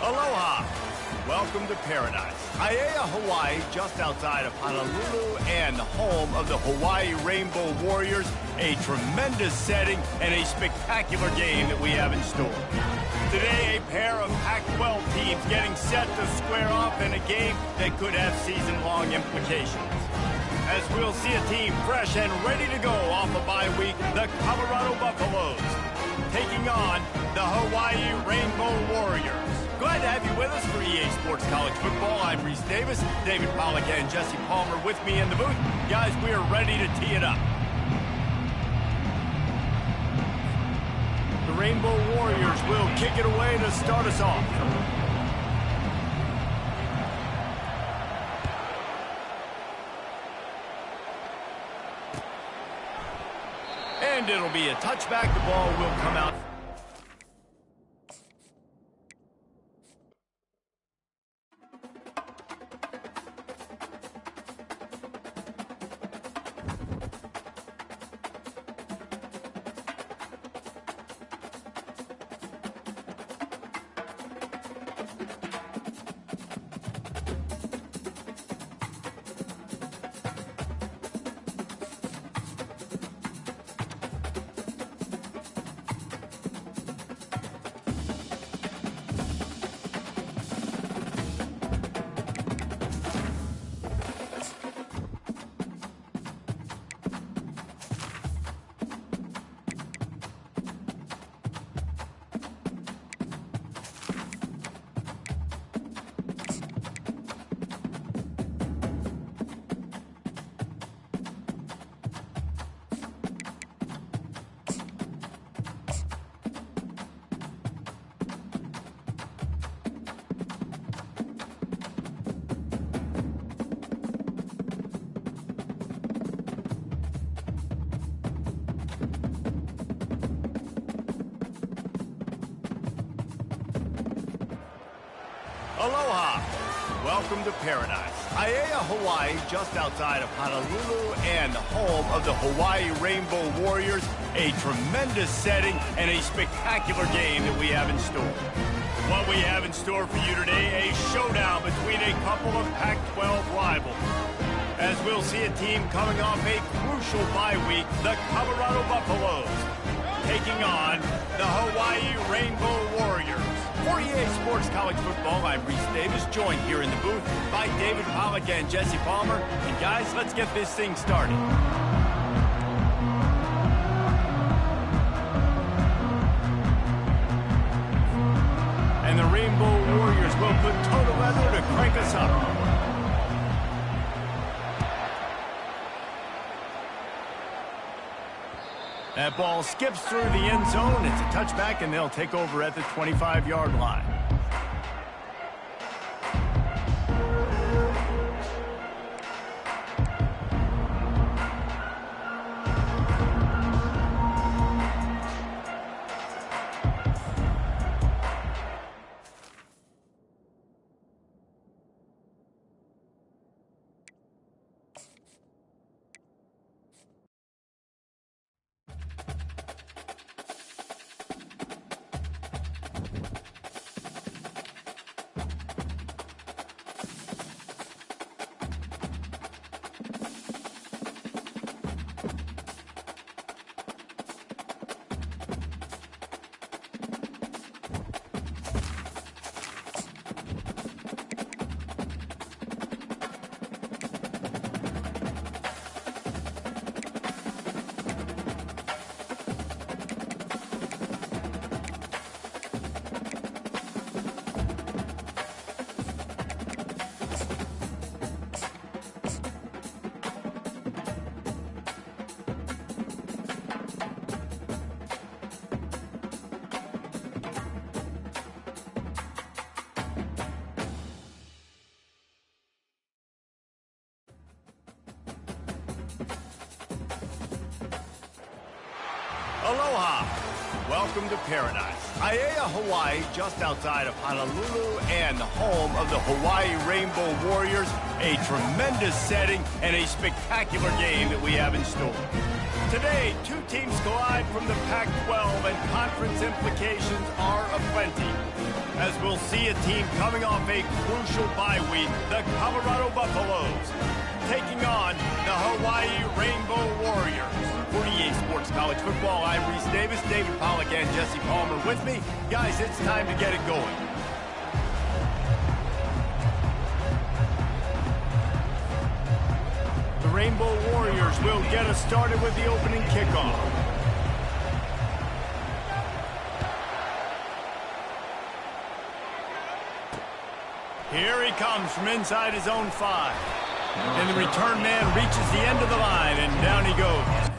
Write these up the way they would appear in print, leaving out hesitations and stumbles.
Aloha! Welcome to paradise. Aiea, Hawaii, just outside of Honolulu and the home of the Hawaii Rainbow Warriors. A tremendous setting and a spectacular game that we have in store. Today, a pair of Pac-12 teams getting set to square off in a game that could have season-long implications. As we'll see a team fresh and ready to go off a bye week, the Colorado Buffaloes, taking on the Hawaii Rainbow Warriors. Glad to have you with us for EA Sports College Football. I'm Reese Davis, David Pollack and Jesse Palmer with me in the booth. Guys, we are ready to tee it up. The Rainbow Warriors will kick it away to start us off. And it'll be a touchback. The ball will come out. Aloha! Welcome to paradise. Aiea, Hawaii, just outside of Honolulu and the home of the Hawaii Rainbow Warriors. A tremendous setting and a spectacular game that we have in store. What we have in store for you today, a showdown between a couple of Pac-12 rivals. As we'll see a team coming off a crucial bye week, the Colorado Buffaloes, taking on the Hawaii Rainbow Warriors. For EA Sports College Football, I'm Reese Davis, joined here in the booth by David Pollack and Jesse Palmer. And guys, let's get this thing started. And the Rainbow Warriors will put toe to leather to crank us up. That ball skips through the end zone. It's a touchback, and they'll take over at the 25-yard line. Aloha! Welcome to paradise. Aiea, Hawaii, just outside of Honolulu and the home of the Hawaii Rainbow Warriors. A tremendous setting and a spectacular game that we have in store. Today, two teams collide from the Pac-12, and conference implications are aplenty. As we'll see a team coming off a crucial bye week, the Colorado Buffaloes, taking on the Hawaii Rainbow Warriors. For EA Sports College Football, I'm Reese Davis, David Pollack, and Jesse Palmer with me. Guys, it's time to get it going. The Rainbow Warriors will get us started with the opening kickoff. Here he comes from inside his own 5. And the return man reaches the end of the line, and down he goes.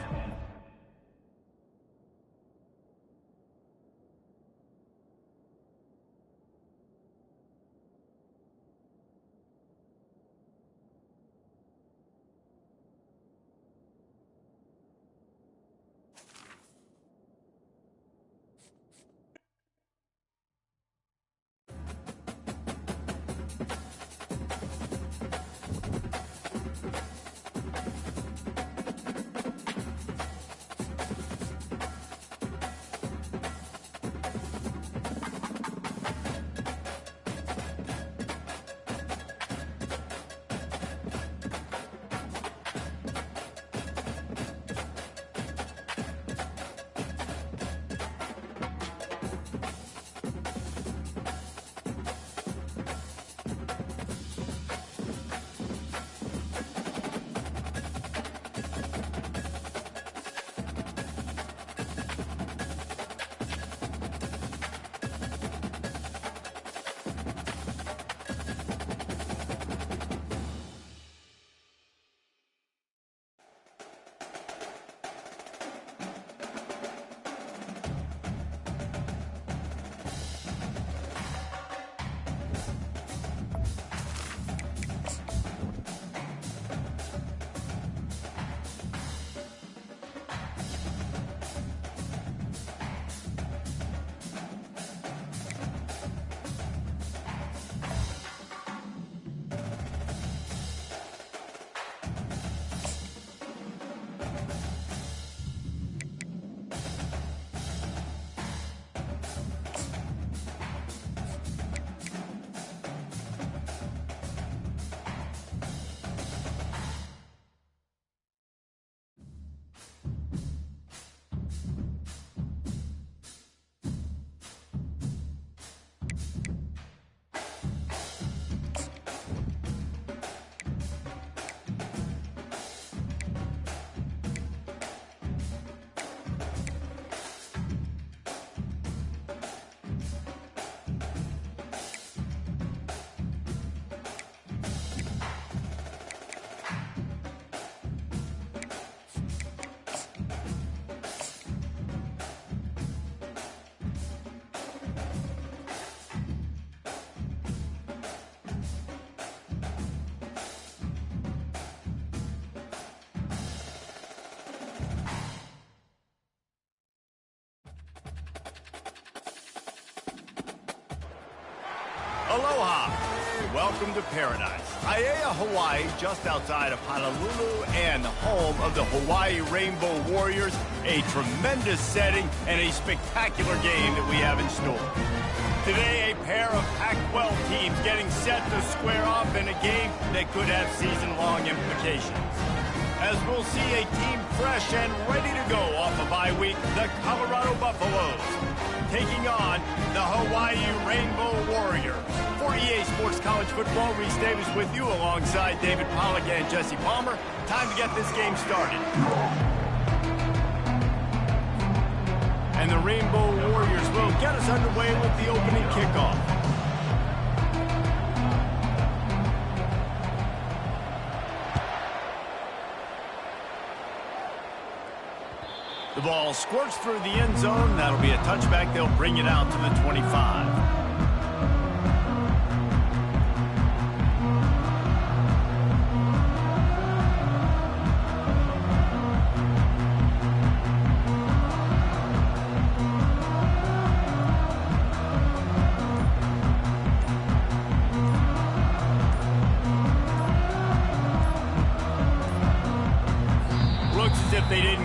Aloha! Welcome to paradise. Aiea, Hawaii, just outside of Honolulu and home of the Hawaii Rainbow Warriors. A tremendous setting and a spectacular game that we have in store. Today, a pair of Pac-12 teams getting set to square off in a game that could have season-long implications. As we'll see a team fresh and ready to go off a bye week, the Colorado Buffaloes, taking on the Hawaii Rainbow Warriors. For EA Sports College Football, Reese Davis with you alongside David Pollack and Jesse Palmer. Time to get this game started. And the Rainbow Warriors will get us underway with the opening kickoff. The ball squirts through the end zone. That'll be a touchback. They'll bring it out to the 25.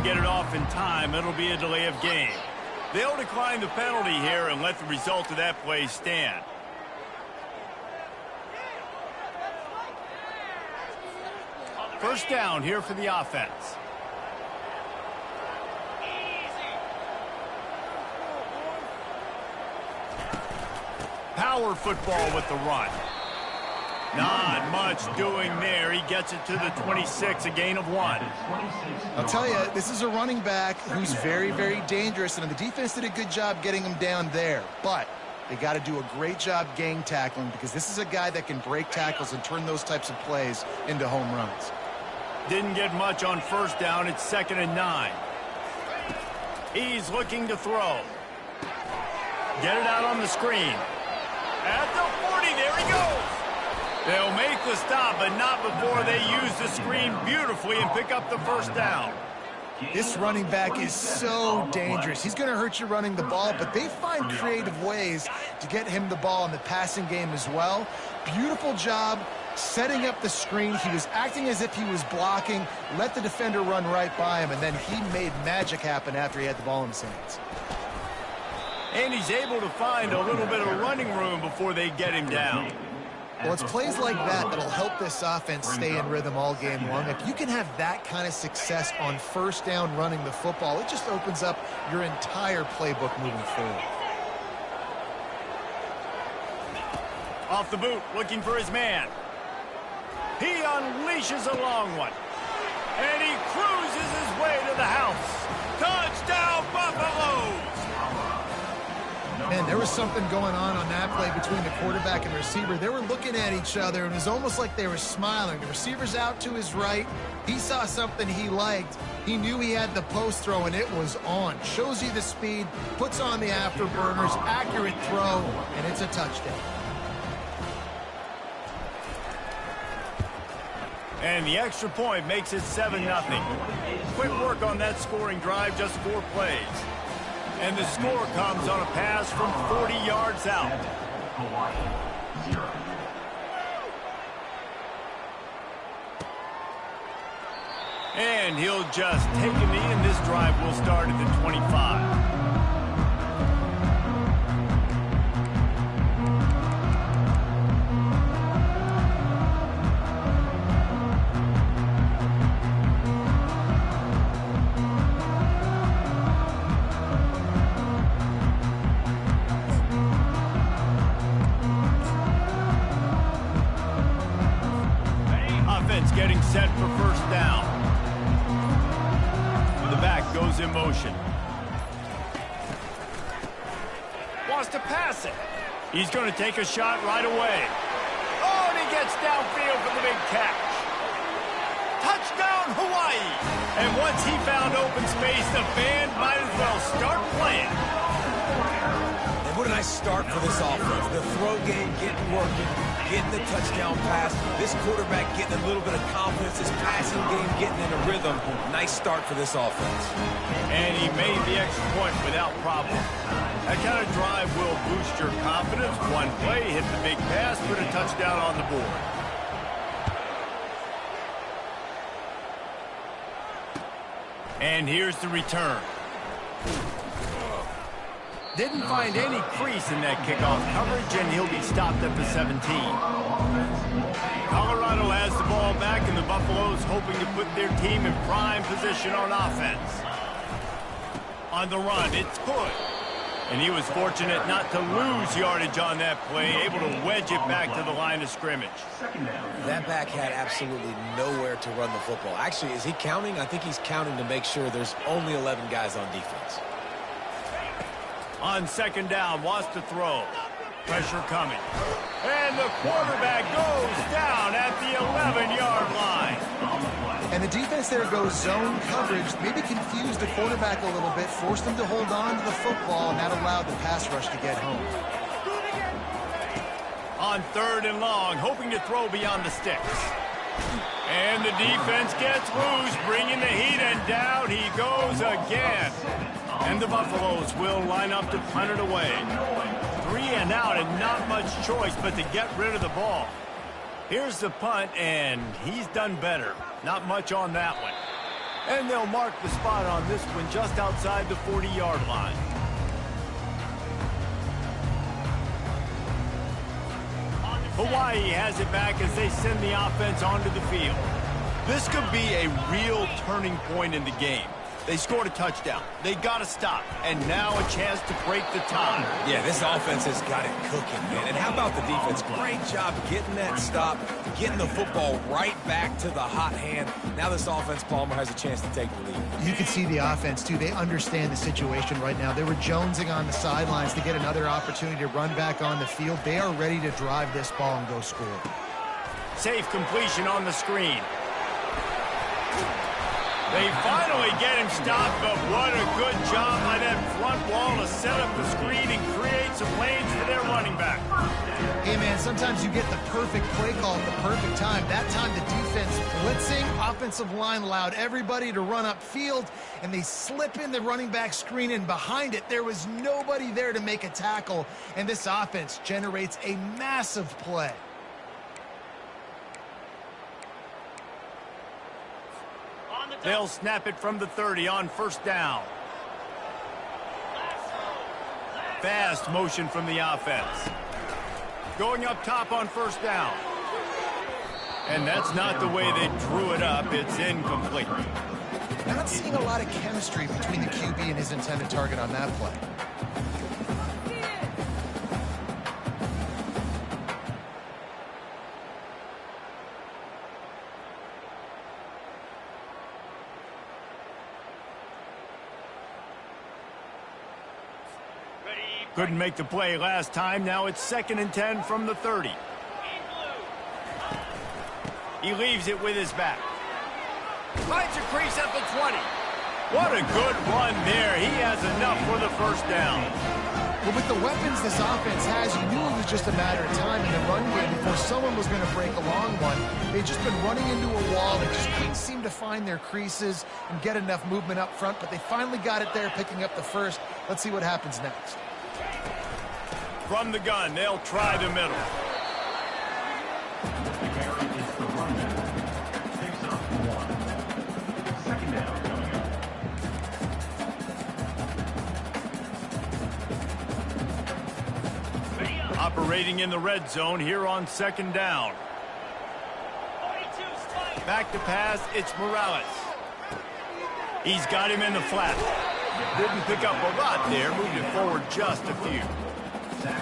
get it off in time, it'll be a delay of game. They'll decline the penalty here and let the result of that play stand. First down here for the offense. Power football with the run. Not much doing there. He gets it to the 26, a gain of 1. I'll tell you, this is a running back who's very, very dangerous, and the defense did a good job getting him down there. But they got to do a great job gang tackling, because this is a guy that can break tackles and turn those types of plays into home runs. Didn't get much on first down. It's 2nd and 9. He's looking to throw. Get it out on the screen. At the 40, there he goes. They'll make the stop, but not before they use the screen beautifully and pick up the first down. This running back is so dangerous. He's going to hurt you running the ball, but they find creative ways to get him the ball in the passing game as well. Beautiful job setting up the screen. He was acting as if he was blocking, let the defender run right by him, and then he made magic happen after he had the ball in his hands. And he's able to find a little bit of running room before they get him down. Well, it's plays like that that'll help this offense stay in rhythm all game long. If you can have that kind of success on first down running the football, it just opens up your entire playbook moving forward. Off the boot, looking for his man. He unleashes a long one. And he cruises his way to the house. Touchdown, Buffaloes! Man, there was something going on that play between the quarterback and the receiver. They were looking at each other, and it was almost like they were smiling. The receiver's out to his right. He saw something he liked. He knew he had the post throw, and it was on. Shows you the speed, puts on the afterburners, accurate throw, and it's a touchdown. And the extra point makes it 7-0. Quick work on that scoring drive, just 4 plays. And the score comes on a pass from 40 yards out. And he'll just take a knee, and this drive will start at the 25. Getting set for first down. The back goes in motion. Wants to pass it. He's going to take a shot right away. Oh, and he gets downfield for the big catch. Touchdown, Hawaii! And once he found open space, the band might as well start playing. And what a nice start for this offense. The throw game getting working, getting the touchdown pass. This quarterback getting a little bit of confidence. This passing game getting in a rhythm. Nice start for this offense. And he made the extra point without problem. That kind of drive will boost your confidence. One play, hit the big pass, put a touchdown on the board. And here's the return. Didn't find any crease in that kickoff coverage, and he'll be stopped at the 17. Colorado has the ball back, and the Buffaloes hoping to put their team in prime position on offense. On the run, it's good. And he was fortunate not to lose yardage on that play, able to wedge it back to the line of scrimmage. That back had absolutely nowhere to run the football. Actually, is he counting? I think he's counting to make sure there's only 11 guys on defense. On second down, wants to throw. Pressure coming. And the quarterback goes down at the 11-yard line. And the defense there goes zone coverage. Maybe confused the quarterback a little bit, forced him to hold on to the football, and that allowed the pass rush to get home. On third and long, hoping to throw beyond the sticks. And the defense gets loose, bringing the heat, and down he goes again. And the Buffaloes will line up to punt it away. 3 and out, and not much choice but to get rid of the ball. Here's the punt, and he's done better. Not much on that one. And they'll mark the spot on this one just outside the 40-yard line. Hawaii has it back as they send the offense onto the field. This could be a real turning point in the game. They scored a touchdown. They got to stop. And now a chance to break the tie. Yeah, this offense has got it cooking, man. And how about the defense? Great job getting that stop, getting the football right back to the hot hand. Now this offense, Palmer, has a chance to take the lead. You can see the offense, too. They understand the situation right now. They were jonesing on the sidelines to get another opportunity to run back on the field. They are ready to drive this ball and go score. Safe completion on the screen. They finally get him stopped, but what a good job by that front wall to set up the screen and create some lanes for their running back. Hey, man, sometimes you get the perfect play call at the perfect time. That time the defense blitzing, offensive line allowed everybody to run upfield, and they slip in the running back screen, and behind it, there was nobody there to make a tackle, and this offense generates a massive play. They'll snap it from the 30 on first down. Fast motion from the offense. Going up top on first down. And that's not the way they drew it up. It's incomplete. Not seeing a lot of chemistry between the QB and his intended target on that play. Couldn't make the play last time. Now it's 2nd and 10 from the 30. He leaves it with his back. Finds a crease at the 20. What a good run there. He has enough for the first down. Well, with the weapons this offense has, you knew it was just a matter of time in the run game before someone was going to break a long one. They'd just been running into a wall. They just couldn't seem to find their creases and get enough movement up front, but they finally got it there, picking up the first. Let's see what happens next. From the gun, they'll try the middle. Operating in the red zone here on 2nd down. Back to pass, it's Morales. He's got him in the flat. Didn't pick up a lot there, moved it forward just a few.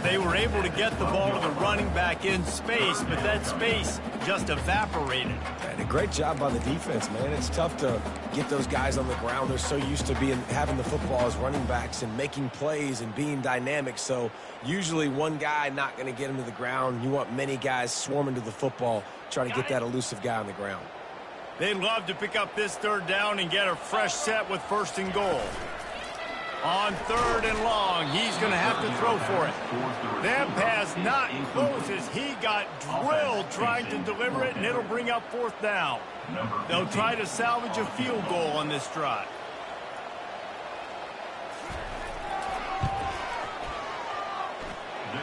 They were able to get the ball to the running back in space, but that space just evaporated. And a great job by the defense, man. It's tough to get those guys on the ground. They're so used to having the football as running backs and making plays and being dynamic. So usually one guy not going to get him to the ground. You want many guys swarming to the football, trying to get that elusive guy on the ground. They'd love to pick up this 3rd down and get a fresh set with 1st and goal. On 3rd and long, he's going to have to throw for it. That pass not close as he got drilled trying to deliver it, and it'll bring up 4th down. They'll try to salvage a field goal on this drive.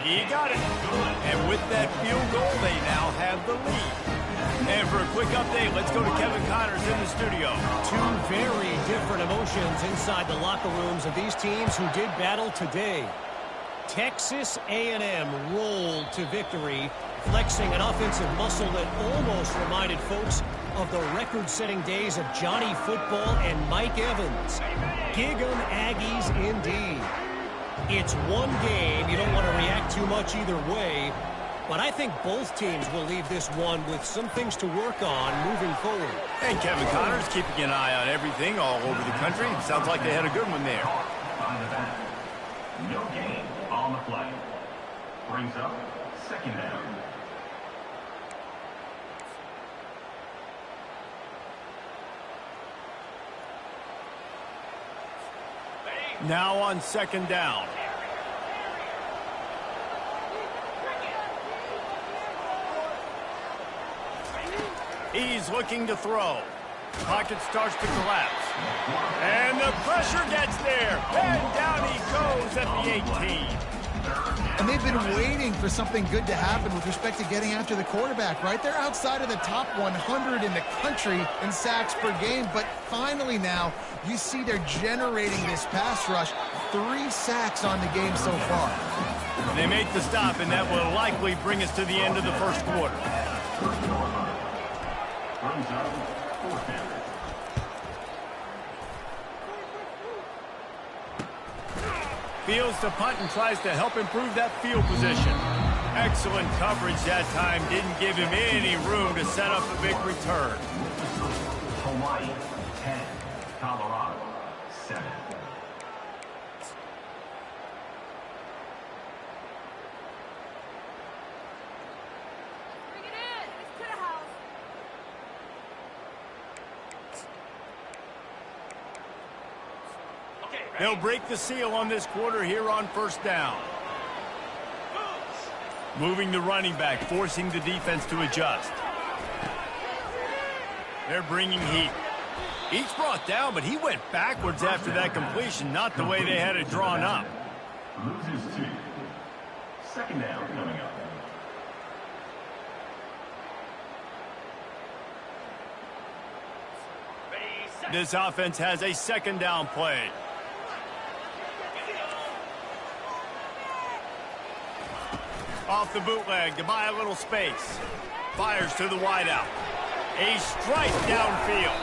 He got it. And with that field goal, they now have the lead. And for a quick update, let's go to Kevin Connors in the studio. Two very different emotions inside the locker rooms of these teams who did battle today. Texas A&M rolled to victory, flexing an offensive muscle that almost reminded folks of the record-setting days of Johnny Football and Mike Evans. Gig 'em Aggies indeed. It's one game. You don't want to react too much either way. But I think both teams will leave this one with some things to work on moving forward. And Kevin Connors keeping an eye on everything all over the country. Sounds like they had a good one there. No gain on the play. Brings up 2nd down. Now on 2nd down. He's looking to throw. Pocket starts to collapse. And the pressure gets there. And down he goes at the 18. And they've been waiting for something good to happen with respect to getting after the quarterback, right? They're outside of the top 100 in the country in sacks per game, but finally now you see they're generating this pass rush. 3 sacks on the game so far. They make the stop, and that will likely bring us to the end of the first quarter. Brings up fourth down. Fields to punt and tries to help improve that field position. Excellent coverage that time. Didn't give him any room to set up a big return. Hawaii 10, Colorado 7. Bring it in. It's to the house. They'll break the seal on this quarter here on first down. Moving the running back, forcing the defense to adjust. They're bringing heat. He's brought down, but he went backwards after that completion, not the way they had it drawn up. Loses 2. Second down coming up. This offense has a second down play. Off the bootleg to buy a little space. Fires to the wideout. A strike downfield.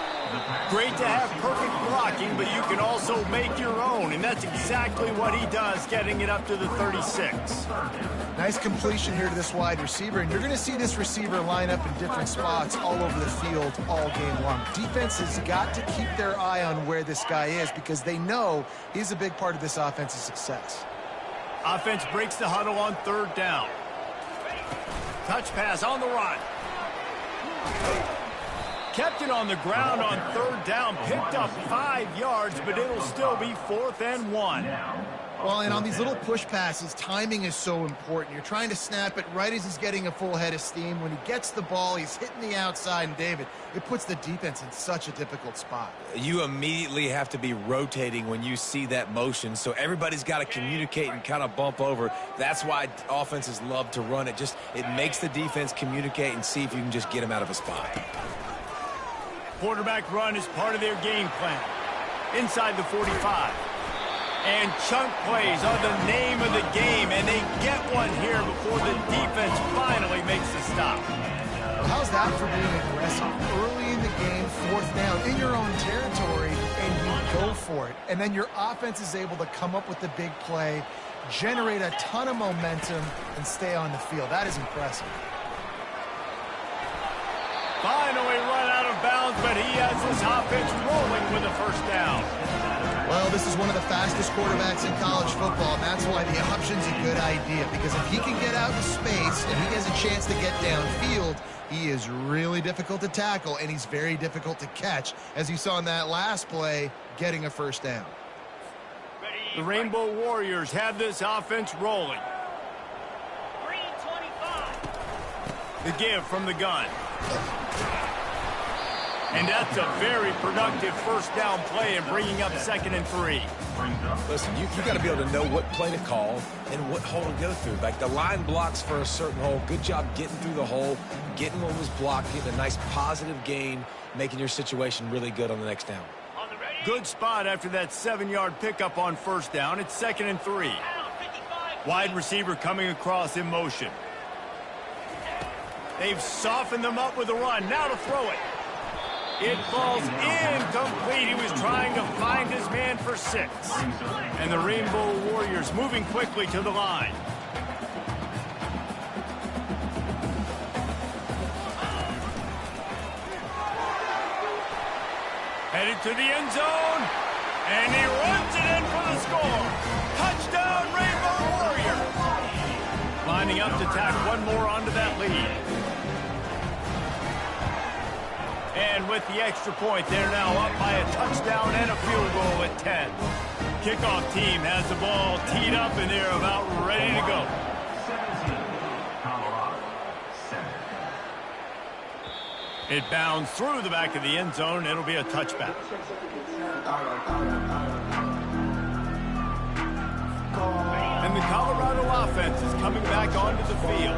Great to have perfect blocking, but you can also make your own, and that's exactly what he does, getting it up to the 36. Nice completion here to this wide receiver, and you're going to see this receiver line up in different spots all over the field all game long. Defense has got to keep their eye on where this guy is because they know he's a big part of this offense's success. Offense breaks the huddle on third down. Touch pass on the run. Kept it on the ground on third down. Picked up 5 yards, but it'll still be 4th and 1. Well, and on these little push passes, timing is so important. You're trying to snap it right as he's getting a full head of steam. When he gets the ball, he's hitting the outside, and David, it puts the defense in such a difficult spot. You immediately have to be rotating when you see that motion, so everybody's got to communicate and kind of bump over. That's why offenses love to run it. It makes the defense communicate and see if you can just get him out of a spot. Quarterback run is part of their game plan. Inside the 45. And chunk plays are the name of the game, and they get one here before the defense finally makes the stop. How's that for being aggressive? Early in the game, 4th down, in your own territory, and you go for it. And then your offense is able to come up with the big play, generate a ton of momentum, and stay on the field. That is impressive. Finally run out of bounds, but he has this offense rolling with a first down. Well, this is one of the fastest quarterbacks in college football, and that's why the option's a good idea, because if he can get out in space and he has a chance to get downfield, he is really difficult to tackle, and he's very difficult to catch, as you saw in that last play, getting a first down. The Rainbow Warriors have this offense rolling. The give from the gun. And that's a very productive first down play and bringing up 2nd and 3. Listen, you got to be able to know what play to call and what hole to go through. Like the line blocks for a certain hole. Good job getting through the hole, getting what was blocked, getting a nice positive gain, making your situation really good on the next down. Good spot after that 7-yard pickup on first down. It's 2nd and 3. Wide receiver coming across in motion. They've softened them up with a run. Now to throw it. It falls incomplete. He was trying to find his man for 6. And the Rainbow Warriors moving quickly to the line. Headed to the end zone. And he runs it in for the score. Touchdown, Rainbow Warriors. Lining up to tack one more onto that lead. And with the extra point, they're now up by a touchdown and a field goal at 10. Kickoff team has the ball teed up, and they're about ready to go. 17, Colorado 7. It bounds through the back of the end zone. It'll be a touchback. And the Colorado offense is coming back onto the field.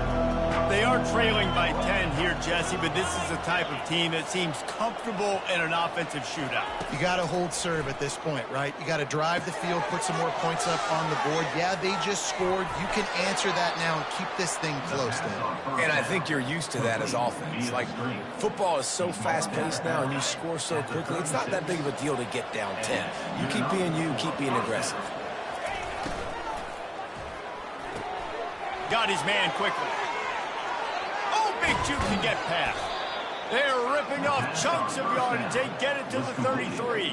They are trailing by 10 here, Jesse, but this is the type of team that seems comfortable in an offensive shootout. You got to hold serve at this point, right? You got to drive the field, put some more points up on the board. Yeah, they just scored. You can answer that now and keep this thing close then. And I think you're used to that as offense. Like, football is so fast-paced now and you score so quickly, it's not that big of a deal to get down 10. You keep being aggressive. Got his man quickly. Oh, big juke to get past. They're ripping off chunks of yardage. They get it to the 33.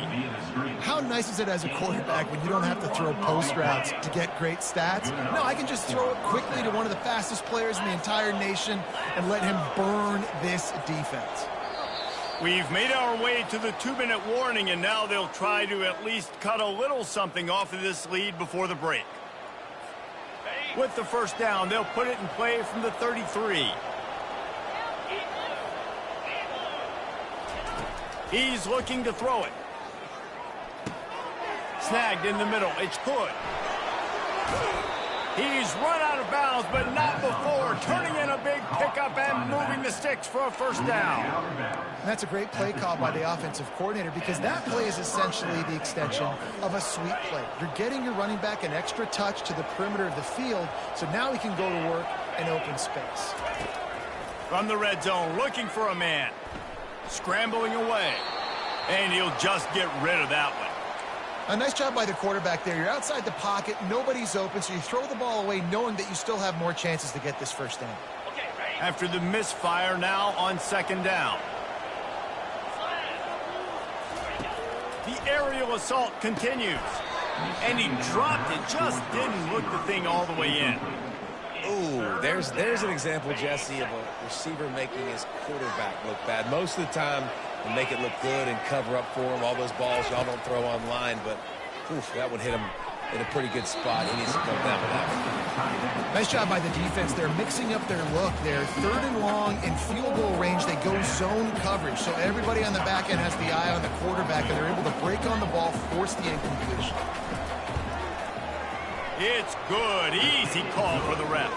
How nice is it as a quarterback when you don't have to throw post routes to get great stats? No, I can just throw it quickly to one of the fastest players in the entire nation and let him burn this defense. We've made our way to the 2-minute warning, and now they'll try to at least cut a little something off of this lead before the break. With the first down, they'll put it in play from the 33. He's looking to throw it. Snagged in the middle. It's good. He's run out of bounds, but not before. Turning in a big pickup and moving the sticks for a first down. And that's a great play call by the offensive coordinator because that play is essentially the extension of a sweep play. You're getting your running back an extra touch to the perimeter of the field, so now he can go to work in open space. From the red zone, looking for a man. Scrambling away. And he'll just get rid of that one. A nice job by the quarterback there. You're outside the pocket, nobody's open, so you throw the ball away knowing that you still have more chances to get this first down. After the misfire, now on second down. The aerial assault continues. And he dropped it, just didn't look the thing all the way in. Ooh, there's an example, Jesse, of a receiver making his quarterback look bad. Most of the time, they make it look good and cover up for him. All those balls y'all don't throw online, but oof, that would hit him in a pretty good spot. He needs to come down with that one. Nice job by the defense. They're mixing up their look. They're 3rd and long in field goal range. They go zone coverage, so everybody on the back end has the eye on the quarterback, and they're able to break on the ball, force the incompletion. It's good. Easy call for the refs.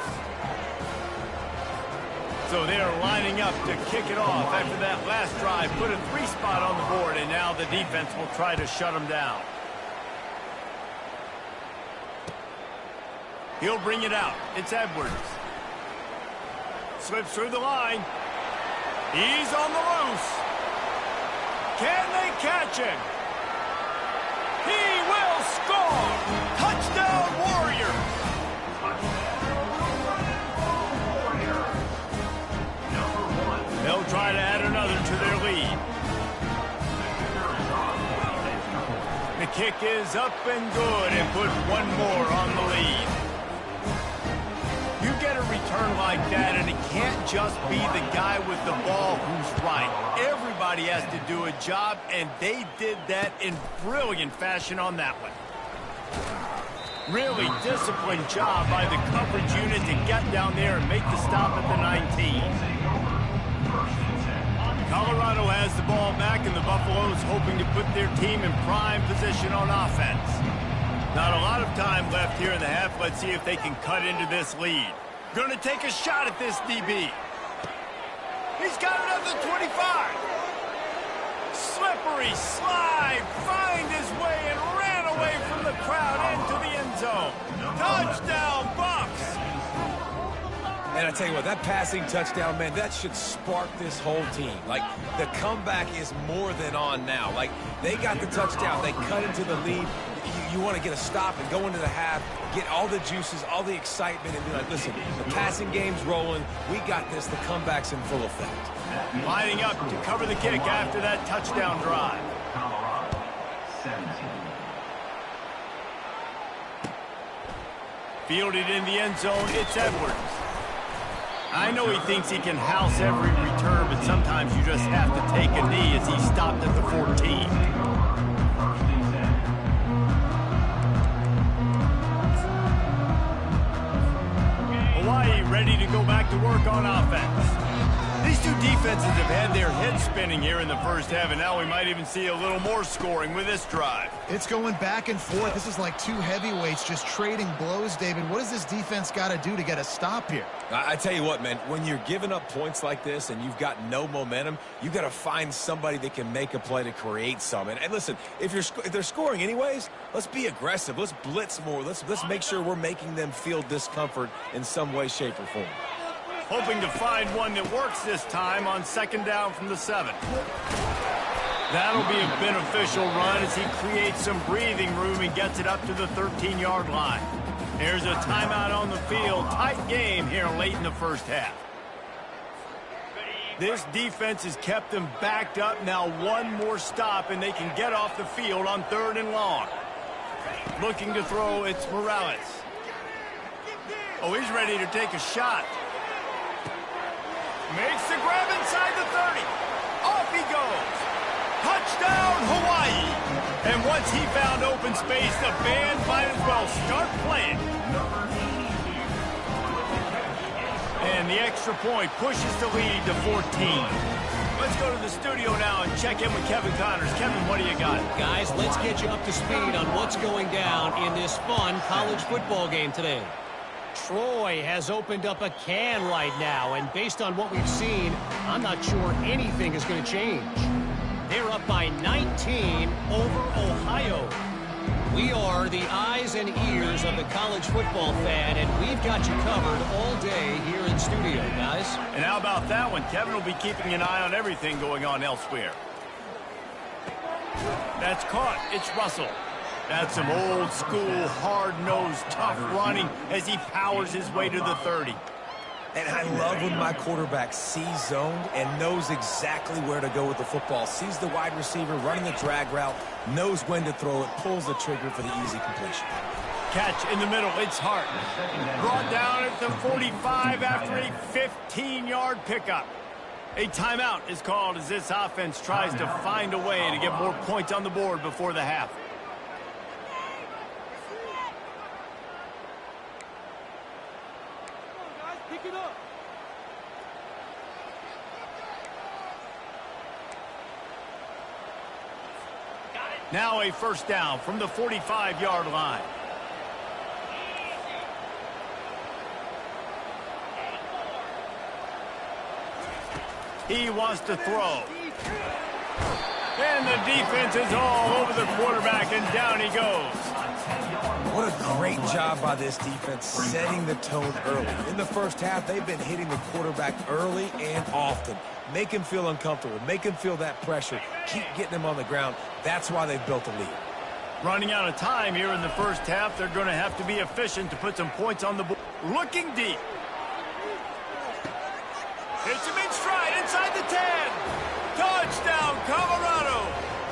So they're lining up to kick it off after that last drive. Put a 3 spot on the board, and now the defense will try to shut them down. He'll bring it out. It's Edwards. Slips through the line. He's on the loose. Can they catch him? He will score! Touchdown, Warriors! They'll try to add another to their lead. The kick is up and good and put one more on the lead. You get a return like that, and it can't just be the guy with the ball who's right. Everybody has to do a job, and they did that in brilliant fashion on that one. Really disciplined job by the coverage unit to get down there and make the stop at the 19. Colorado has the ball back, and the Buffaloes hoping to put their team in prime position on offense. Not a lot of time left here in the half. Let's see if they can cut into this lead. Going to take a shot at this DB. He's got it at the 25. Slippery slide, find his way and ran away from the crowd into the end zone. Touchdown, Bucks! And I tell you what, that passing touchdown, man, that should spark this whole team. Like, the comeback is more than on now. Like, they got the touchdown. They cut into the lead. You want to get a stop and go into the half, get all the juices, all the excitement, and be like, listen, the passing game's rolling. We got this. The comeback's in full effect. Lining up to cover the kick after that touchdown drive. Colorado, 17. Fielded in the end zone, it's Edwards. I know he thinks he can house every return, but sometimes you just have to take a knee as he stopped at the 14. Hawaii ready to go back to work on offense. These two defenses have had their heads spinning here in the first half, and now we might even see a little more scoring with this drive. It's going back and forth. This is like two heavyweights just trading blows, David. What does this defense got to do to get a stop here? I tell you what, man, when you're giving up points like this and you've got no momentum, you've got to find somebody that can make a play to create some. And listen, if they're scoring anyways, let's be aggressive. Let's blitz more. Let's make sure we're making them feel discomfort in some way, shape, or form. Hoping to find one that works this time on second down from the 7. That'll be a beneficial run as he creates some breathing room and gets it up to the 13-yard line. There's a timeout on the field. Tight game here late in the first half. This defense has kept them backed up. Now one more stop and they can get off the field on 3rd and long. Looking to throw, it's Morales. Oh, he's ready to take a shot. Makes the grab inside the 30. Off he goes. Touchdown, Hawaii. And once he found open space, the band might as well start playing. And the extra point pushes the lead to 14. Let's go to the studio now and check in with Kevin Connors. Kevin, what do you got? Guys, let's get you up to speed on what's going down in this fun college football game today. Troy has opened up a can right now, and based on what we've seen, I'm not sure anything is going to change. They're up by 19 over Ohio. We are the eyes and ears of the college football fan, and we've got you covered all day here in studio, guys. And how about that one? Kevin will be keeping an eye on everything going on elsewhere. That's caught. It's Russell. That's some old-school, hard-nosed, tough running as he powers his way to the 30. And I love when my quarterback sees zoned and knows exactly where to go with the football. Sees the wide receiver running the drag route, knows when to throw it, pulls the trigger for the easy completion. Catch in the middle, it's Hart. Brought down at the 45 after a 15-yard pickup. A timeout is called as this offense tries to find a way to get more points on the board before the half. Now a first down from the 45-yard line. He wants to throw. And the defense is all over the quarterback, and down he goes. What a great job by this defense setting the tone early. In the first half, they've been hitting the quarterback early and often. Make him feel uncomfortable. Make him feel that pressure. Keep getting him on the ground. That's why they've built a lead. Running out of time here in the first half, they're going to have to be efficient to put some points on the board. Looking deep. Hits him in stride inside the 10. Touchdown, Colorado.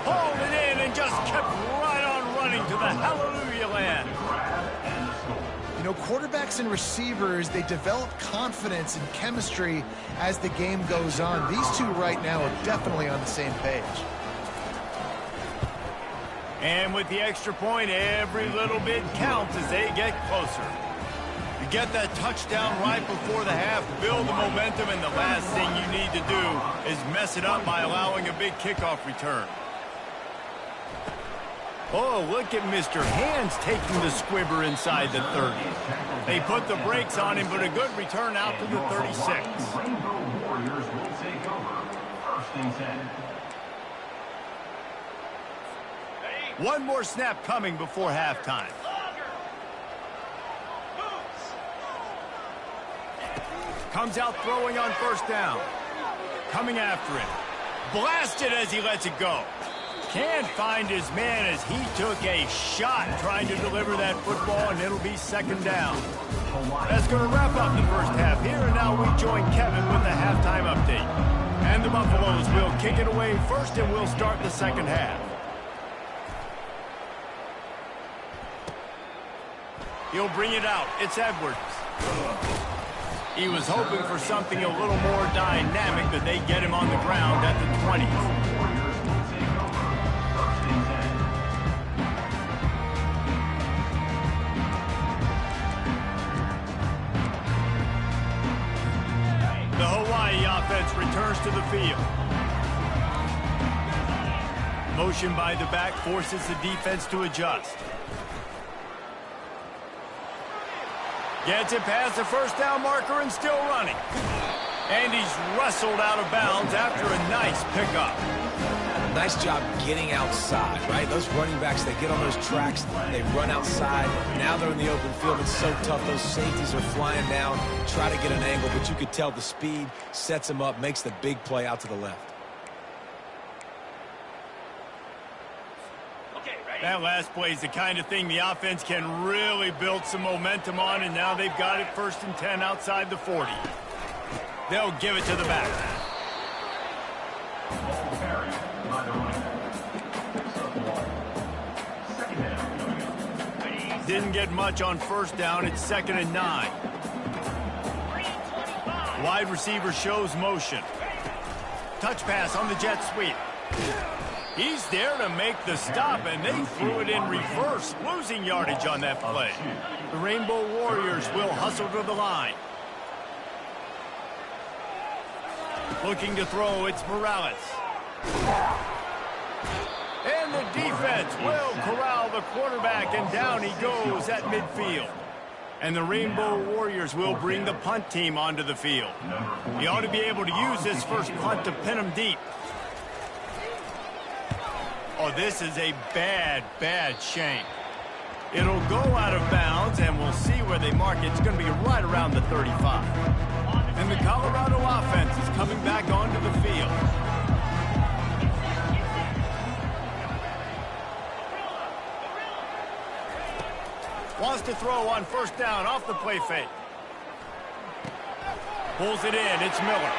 Hauled it in and just kept right on running to the hallelujah land. You know, quarterbacks and receivers, they develop confidence and chemistry as the game goes on. These two right now are definitely on the same page. And with the extra point, every little bit counts as they get closer. You get that touchdown right before the half, build the momentum, and the last thing you need to do is mess it up by allowing a big kickoff return. Oh, look at Mr. Hands taking the squibber inside the 30. They put the brakes on him, but a good return out to the 36. The Rainbow Warriors will take over. First and 10. One more snap coming before halftime. Comes out throwing on first down. Coming after it. Blasted as he lets it go. Can't find his man as he took a shot trying to deliver that football, and it'll be second down. That's going to wrap up the first half here, and now we join Kevin with the halftime update. And the Buffaloes will kick it away first, and we'll start the second half. He'll bring it out. It's Edwards. He was hoping for something a little more dynamic, but they get him on the ground at the 20. The Hawaii offense returns to the field. Motion by the back forces the defense to adjust. Gets it past the first down marker and still running. And he's wrestled out of bounds after a nice pickup. Nice job getting outside, right? Those running backs, they get on those tracks, they run outside. Now they're in the open field. It's so tough. Those safeties are flying down, try to get an angle, but you could tell the speed sets him up, makes the big play out to the left. That last play is the kind of thing the offense can really build some momentum on, and now they've got it 1st and 10 outside the 40. They'll give it to the back. Didn't get much on 1st down. It's 2nd and 9. Wide receiver shows motion. Touch pass on the jet sweep. He's there to make the stop, and they threw it in reverse, losing yardage on that play. The Rainbow Warriors will hustle to the line. Looking to throw, it's Morales. And the defense will corral the quarterback, and down he goes at midfield. And the Rainbow Warriors will bring the punt team onto the field. He ought to be able to use this first punt to pin him deep. Oh, this is a bad, bad shank. It'll go out of bounds, and we'll see where they mark it. It's going to be right around the 35. And the Colorado offense is coming back onto the field. Wants to throw on 1st down off the play fake. Pulls it in. It's Miller.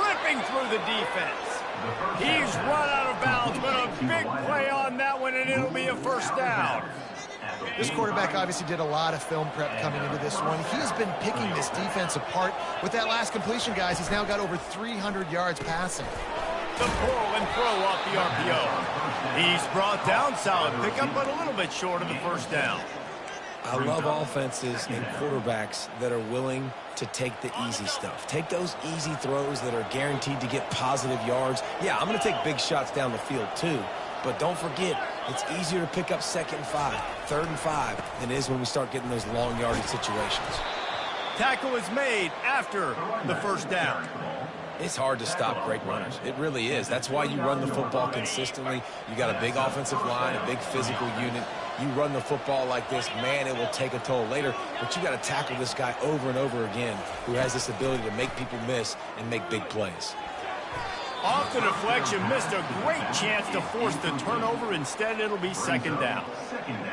Ripping through the defense. He's run out of bounds, but a big play on that one, and it'll be a 1st down. This quarterback obviously did a lot of film prep coming into this one. He's been picking this defense apart. With that last completion, guys, he's now got over 300 yards passing. The pull and throw off the RPO. He's brought down, solid pickup, but a little bit short of the 1st down. I love offenses and quarterbacks that are willing to take the easy stuff. Take those easy throws that are guaranteed to get positive yards. Yeah, I'm going to take big shots down the field too. But don't forget, it's easier to pick up 2nd and 5, 3rd and 5 than it is when we start getting those long yardage situations. Tackle is made after the 1st down. It's hard to stop great runners. It really is. That's why you run the football consistently. You got a big offensive line, a big physical unit. You run the football like this, man, it will take a toll later. But you got to tackle this guy over and over again who has this ability to make people miss and make big plays. Off the deflection, missed a great chance to force the turnover. Instead, it'll be 2nd down.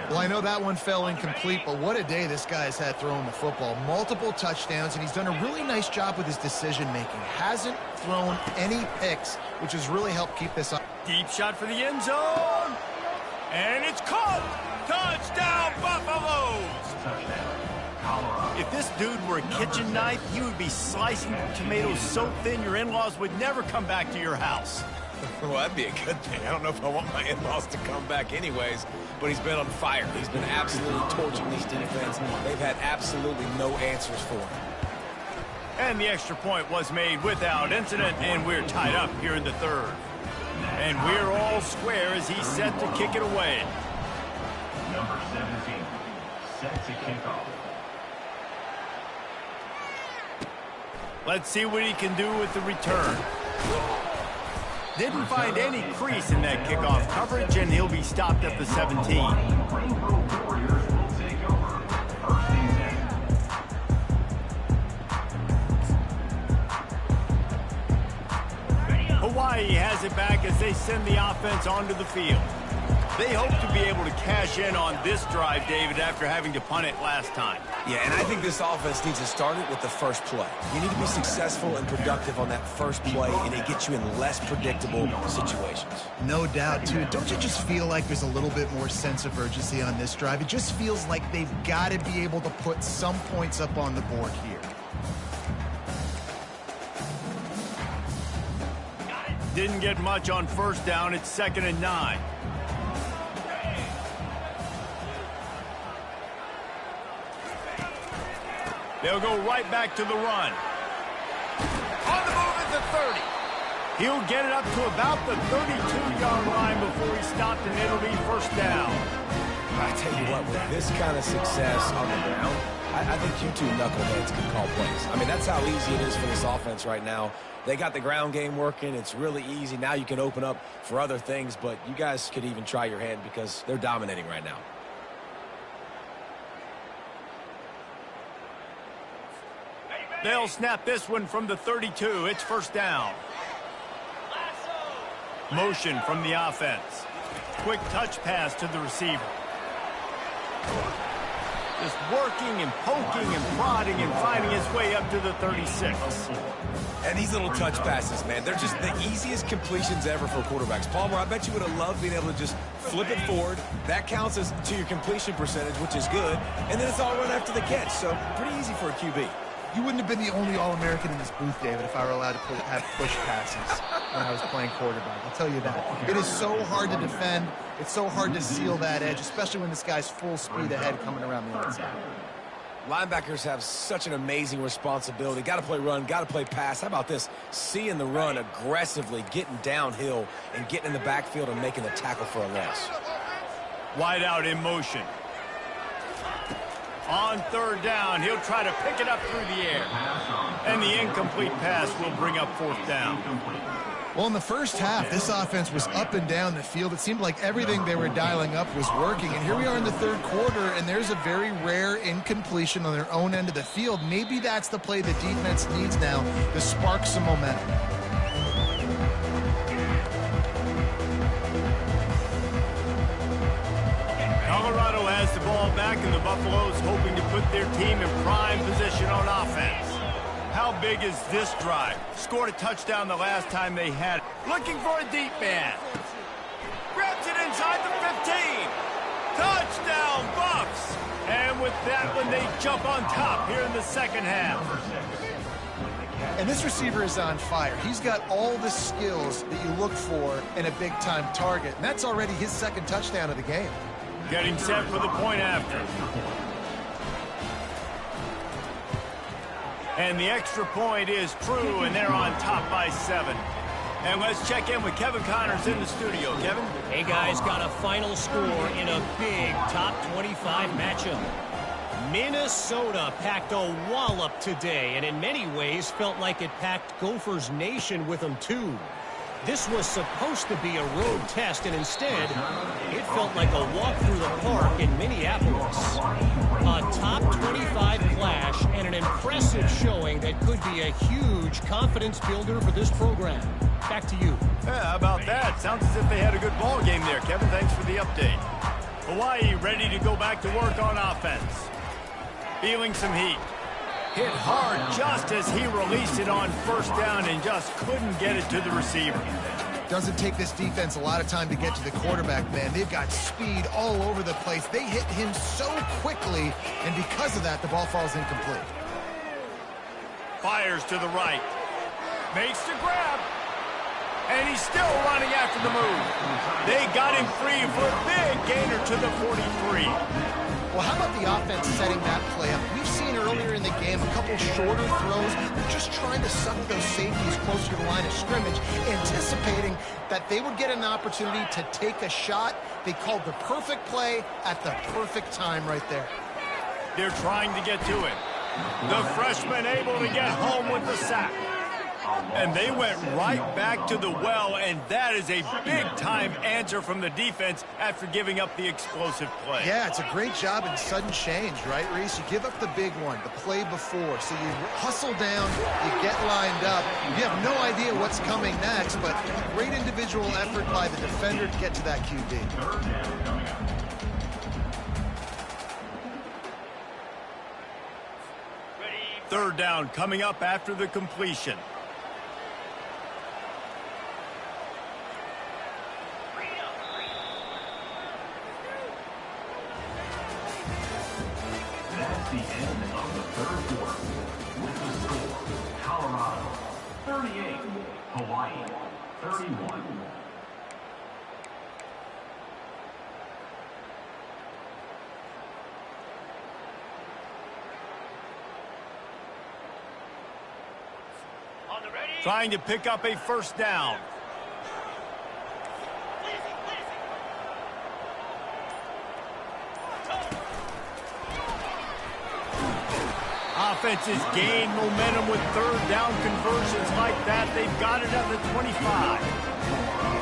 Well, I know that one fell incomplete, but what a day this guy's had throwing the football. Multiple touchdowns, and he's done a really nice job with his decision-making. Hasn't thrown any picks, which has really helped keep this up. Deep shot for the end zone. And it's caught. Touchdown, Buffaloes. If this dude were a kitchen knife, he would be slicing tomatoes so thin your in-laws would never come back to your house. Well, that'd be a good thing. I don't know if I want my in-laws to come back anyways, but he's been on fire. He's been absolutely torching this defense. They've had absolutely no answers for him. And the extra point was made without incident, and we're tied up here in the 3rd. And we're all square as he's set to kick it away. Number 17, set to kick off. Let's see what he can do with the return. Didn't find any crease in that kickoff coverage, and he'll be stopped at the 17. Rainbow Warriors will take over. 1st and 10. Hawaii has it back as they send the offense onto the field. They hope to be able to cash in on this drive, David, after having to punt it last time. Yeah, and I think this offense needs to start it with the first play. You need to be successful and productive on that first play, and it gets you in less predictable situations. No doubt, too. Don't you just feel like there's a little bit more sense of urgency on this drive? It just feels like they've got to be able to put some points up on the board here. Didn't get much on 1st down. It's 2nd and 9. They'll go right back to the run. On the move is the 30. He'll get it up to about the 32-yard line before he stopped, and it'll be first down. I tell you what, with this kind of success on the ground, I think you two knuckleheads can call plays. I mean, that's how easy it is for this offense right now. They got the ground game working. It's really easy. Now you can open up for other things, but you guys could even try your hand because they're dominating right now. They'll snap this one from the 32. It's first down. Motion from the offense. Quick touch pass to the receiver. Just working and poking and prodding and finding his way up to the 36. And these little touch passes, man, they're just the easiest completions ever for quarterbacks. Palmer, I bet you would have loved being able to just flip it forward. That counts as to your completion percentage, which is good. And then it's all run after the catch, so pretty easy for a QB. You wouldn't have been the only All-American in this booth, David, if I were allowed to have push passes when I was playing quarterback. I'll tell you that. It is so hard to defend. It's so hard to seal that edge, especially when this guy's full speed ahead coming around the outside. Linebackers have such an amazing responsibility. Got to play run, got to play pass. How about this? Seeing the run aggressively, getting downhill, and getting in the backfield and making the tackle for a loss. Wide out in motion. On third down, he'll try to pick it up through the air. And the incomplete pass will bring up fourth down. Well, in the first half, this offense was up and down the field. It seemed like everything they were dialing up was working. And here we are in the third quarter, and there's a very rare incompletion on their own end of the field. Maybe that's the play the defense needs now to spark some momentum. Colorado has the ball back, and the Buffaloes hoping to put their team in prime position on offense. How big is this drive? Scored a touchdown the last time they had it. Looking for a deep man. Grabs it inside the 15. Touchdown, Buffs! And with that one, they jump on top here in the second half. And this receiver is on fire. He's got all the skills that you look for in a big-time target. And that's already his second touchdown of the game. Getting set for the point after. And the extra point is true, and they're on top by 7. And let's check in with Kevin Connors in the studio. Kevin? Hey, guys, got a final score in a big top 25 matchup. Minnesota packed a wallop today, and in many ways felt like it packed Gophers Nation with them, too. This was supposed to be a road test, and instead, it felt like a walk through the park in Minneapolis. A top 25 clash and an impressive showing that could be a huge confidence builder for this program. Back to you. Yeah, how about that? Sounds as if they had a good ball game there, Kevin. Thanks for the update. Hawaii ready to go back to work on offense. Feeling some heat. Hit hard just as he released it on first down and just couldn't get it to the receiver. Doesn't take this defense a lot of time to get to the quarterback, man. They've got speed all over the place. They hit him so quickly, and because of that, the ball falls incomplete. Fires to the right. Makes the grab. And he's still running after the move. They got him free for a big gainer to the 43. Well, how about the offense setting that play up? We've seen earlier in the game a couple shorter throws. They're just trying to suck those safeties closer to the line of scrimmage, anticipating that they would get an opportunity to take a shot. They called the perfect play at the perfect time right there. They're trying to get to it. The freshman able to get home with the sack. And they went right back to the well, and that is a big-time answer from the defense after giving up the explosive play. Yeah, it's a great job in sudden change, right, Reese? You give up the big one, the play before, so you hustle down, you get lined up. You have no idea what's coming next, but great individual effort by the defender to get to that QB. Third down coming up after the completion. That's the end of the third quarter. With the score, Colorado 38, Hawaii 31. Trying to pick up a first down. Offenses gain momentum with third down conversions like that. They've got it at the 25.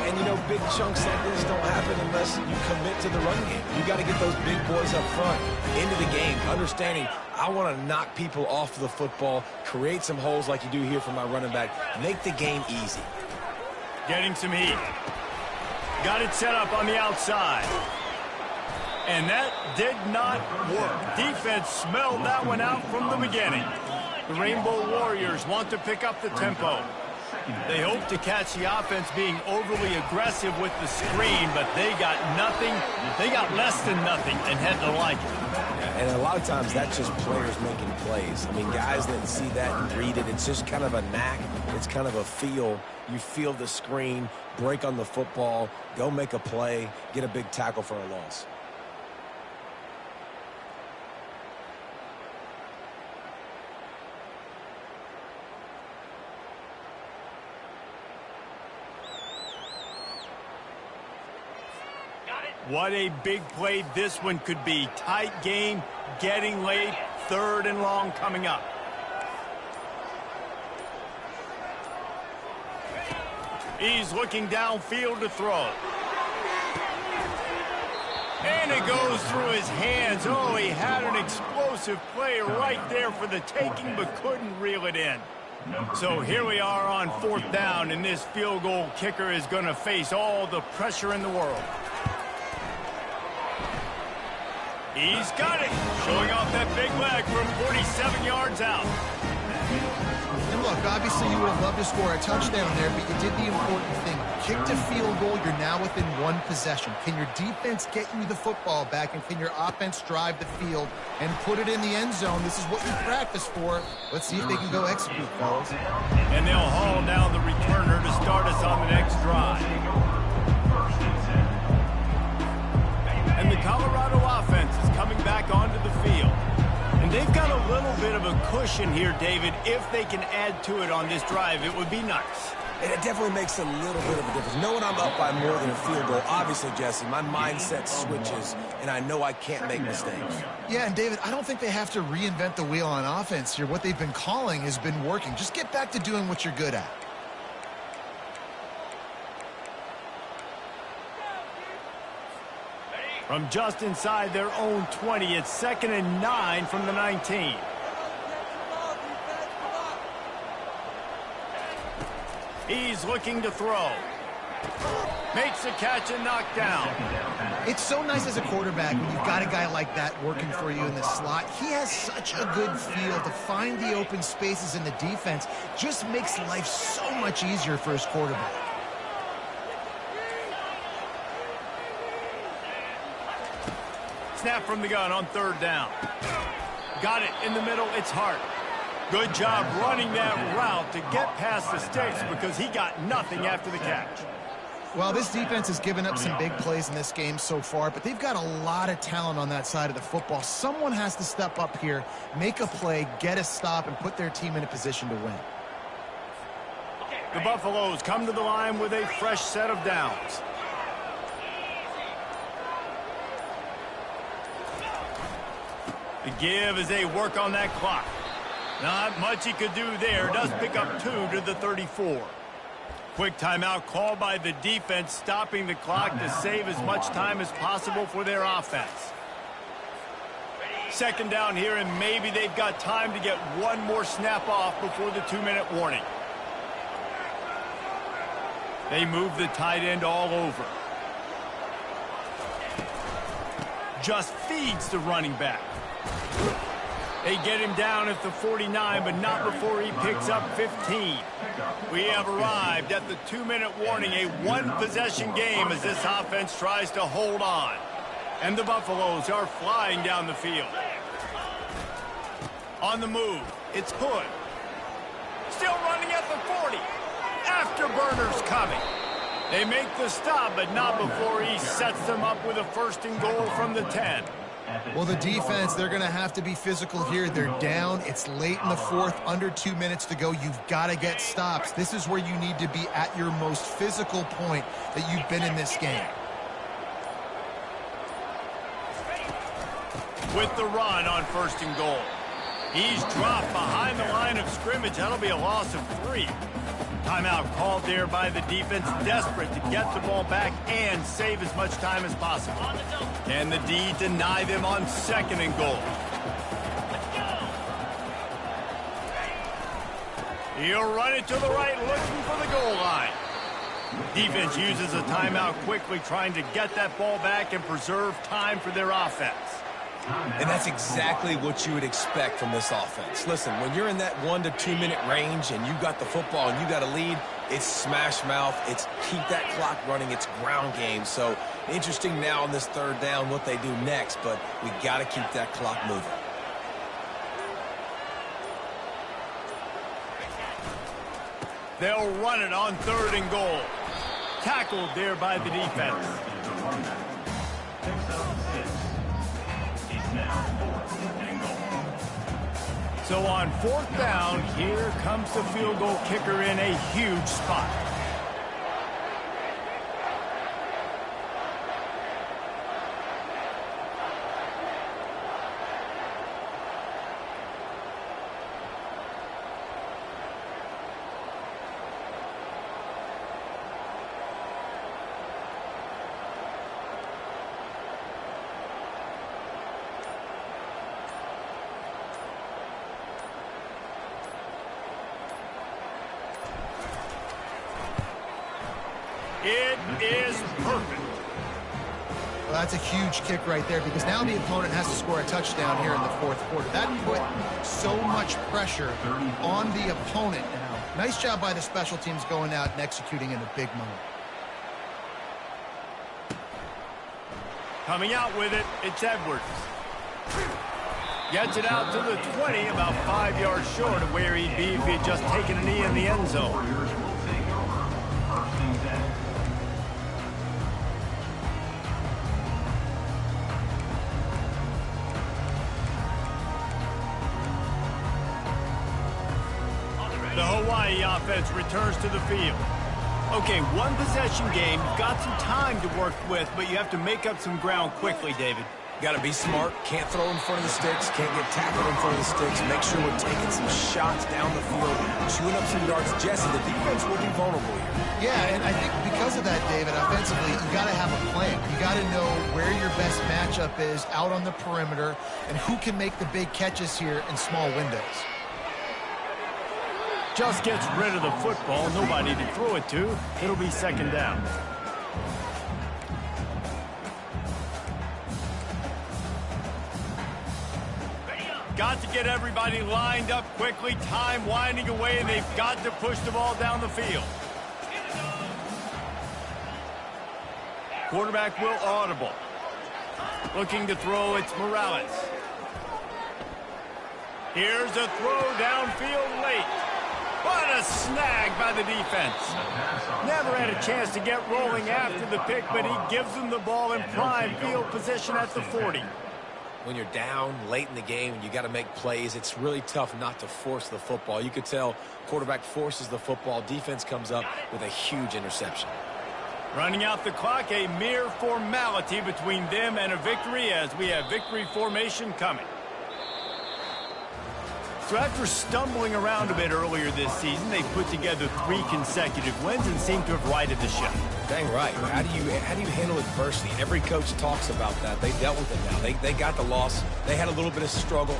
And, you know, big chunks like this don't happen unless you commit to the run game. You got to get those big boys up front into the game, understanding I want to knock people off the football, create some holes like you do here for my running back, make the game easy. Getting some heat. Got it set up on the outside. And that did not work. Defense smelled that one out from the beginning. The Rainbow Warriors want to pick up the tempo. They hope to catch the offense being overly aggressive with the screen, but they got nothing. They got less than nothing and had to like it. Yeah, and a lot of times that's just players making plays. I mean, guys that see that and read it, it's just kind of a knack. It's kind of a feel. You feel the screen, break on the football, go make a play, get a big tackle for a loss. What a big play this one could be. Tight game, getting late, third and long coming up. He's looking downfield to throw. And it goes through his hands. Oh, he had an explosive play right there for the taking, but couldn't reel it in. So here we are on fourth down, and this field goal kicker is going to face all the pressure in the world. He's got it, showing off that big leg from 47 yards out. And look, obviously you would have loved to score a touchdown there, but you did the important thing. Kicked a field goal, you're now within one possession. Can your defense get you the football back, and can your offense drive the field and put it in the end zone? This is what you practice for. Let's see if they can go execute, fellas. And they'll haul down the returner to start us on the next drive. And the Colorado offense is coming back onto the field. And they've got a little bit of a cushion here, David. If they can add to it on this drive, it would be nice. And it definitely makes a little bit of a difference. Knowing I'm up by more than a field goal, obviously, Jesse, my mindset switches, and I know I can't make mistakes. Yeah, and David, I don't think they have to reinvent the wheel on offense here. What they've been calling has been working. Just get back to doing what you're good at. From just inside their own 20, it's 2nd and 9 from the 19. He's looking to throw. Makes the catch and knocked down. It's so nice as a quarterback when you've got a guy like that working for you in the slot. He has such a good feel to find the open spaces in the defense. Just makes life so much easier for his quarterback. Snap from the gun on third down. Got it in the middle. It's Hart. Good job running that route to get past the sticks because he got nothing after the catch. Well, this defense has given up some big plays in this game so far, but they've got a lot of talent on that side of the football. Someone has to step up here, make a play, get a stop, and put their team in a position to win. The Buffaloes come to the line with a fresh set of downs. The give as they work on that clock. Not much he could do there. Does pick up 2 to the 34. Quick timeout called by the defense, stopping the clock to save as much time as possible for their offense. Second down here, and maybe they've got time to get one more snap off before the 2-minute warning. They move the tight end all over. Just feeds the running back. They get him down at the 49, but not before he picks up 15. We have arrived at the 2-minute warning, a one-possession game as this offense tries to hold on. And the Buffaloes are flying down the field. On the move, it's Hood. Still running at the 40. Afterburner's coming. They make the stop, but not before he sets them up with a 1st and goal from the 10. Well, the defense, they're going to have to be physical here. They're down. It's late in the fourth, under 2 minutes to go. You've got to get stops. This is where you need to be at your most physical point that you've been in this game. With the run on 1st and goal. He's dropped behind the line of scrimmage. That'll be a loss of 3. Timeout called there by the defense, desperate to get the ball back and save as much time as possible. Can the D deny them on 2nd and goal? He'll run it to the right, looking for the goal line. Defense uses a timeout quickly, trying to get that ball back and preserve time for their offense. And that's exactly what you would expect from this offense. Listen, when you're in that 1 to 2 minute range and you got the football and you got a lead, it's smash mouth, it's keep that clock running, it's ground game. So interesting now on this 3rd down what they do next, but we got to keep that clock moving. They'll run it on 3rd and goal. Tackled there by the defense. So on 4th down, here comes the field goal kicker in a huge spot. It is perfect. Well, that's a huge kick right there because now the opponent has to score a touchdown here in the 4th quarter. That put so much pressure on the opponent now. Nice job by the special teams going out and executing in a big moment. Coming out with it, it's Edwards. Gets it out to the 20, about 5 yards short of where he'd be if he had just taken a knee in the end zone. The Hawaii offense returns to the field. Okay, 1 possession game. You've got some time to work with, but you have to make up some ground quickly, David. Got to be smart. Can't throw in front of the sticks. Can't get tackled in front of the sticks. Make sure we're taking some shots down the field, chewing up some yards. Jesse, the defense will be vulnerable here. Yeah, and I think because of that, David, offensively, you got to have a plan. You got to know where your best matchup is out on the perimeter and who can make the big catches here in small windows. Just gets rid of the football. Nobody to throw it to. It'll be 2nd down. Got to get everybody lined up quickly. Time winding away, and they've got to push the ball down the field. Quarterback will audible. Looking to throw, it's Morales. Here's a throw downfield late. What a snag by the defense. Never had a chance to get rolling after the pick, but he gives them the ball in prime field position at the 40. When you're down late in the game and you got to make plays, it's really tough not to force the football. You could tell quarterback forces the football. Defense comes up with a huge interception. Running out the clock, a mere formality between them and a victory as we have victory formation coming. So after stumbling around a bit earlier this season, they put together 3 consecutive wins and seem to have righted the ship. Dang right. How do you handle adversity? Every coach talks about that. They dealt with it now. They got the loss. They had a little bit of struggle